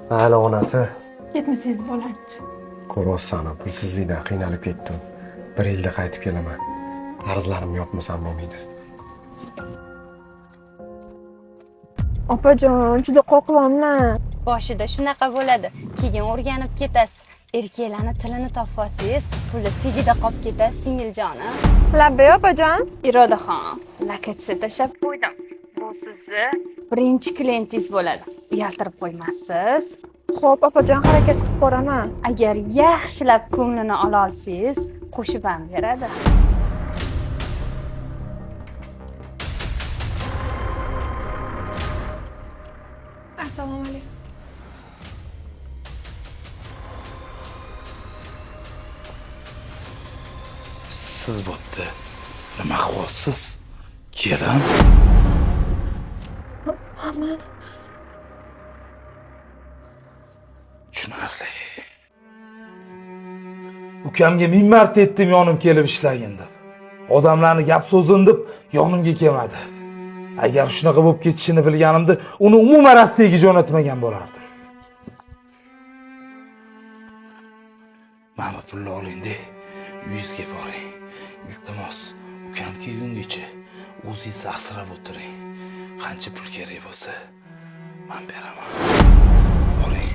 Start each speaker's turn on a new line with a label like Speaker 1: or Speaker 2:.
Speaker 1: Hali onasi.
Speaker 2: Ketmasangiz bo'lardi.
Speaker 1: Ko'rsan, pulsizlikdan qiynalib ketdim. 1 yilda qaytib kelaman. Qarzlarimni yopmasam bo'lmaydi.
Speaker 2: Opajon, juda qo'rqyapman.
Speaker 3: Boshida shunaqa bo'ladi. Keyin o'rganib ketasiz. Erkaklarni tilini topib olsangiz, puli tegida qolib ketasiz, singiljonim.
Speaker 2: Labbay opajon.
Speaker 3: Irodaxon, lakatsa tashlab qo'ydim. Bu sizni birinchi klientingiz bo'ladi. Uyaltirib qo'ymassiz.
Speaker 2: Xo'p, opajon, harakat qilib ko'raman.
Speaker 3: Agar yaxshilab ko'nglini ola olsangiz, qo'shib ham beradi.
Speaker 2: Assalomu alaykum.
Speaker 4: Siz bo'pti. Nima qilyapsiz? Kelin.
Speaker 2: Aman.
Speaker 4: Tushunarli.
Speaker 5: Ukamga 1000 marta aytdim yonim kelib ishlagin deb. Odamlarni gap so'zin deb yonimga kelmadi. Agar shunaqa bo'lib ketishini bilganimda, uni umuman Rossiyaga jo'natmagan bo'lardim.
Speaker 4: Mana pulni oling-da, uyingizga boring. Iltimos, ukam kelgungacha o'zingizni asrab o'tiring. Qancha pul kerak bo'lsa, men beraman. Boring.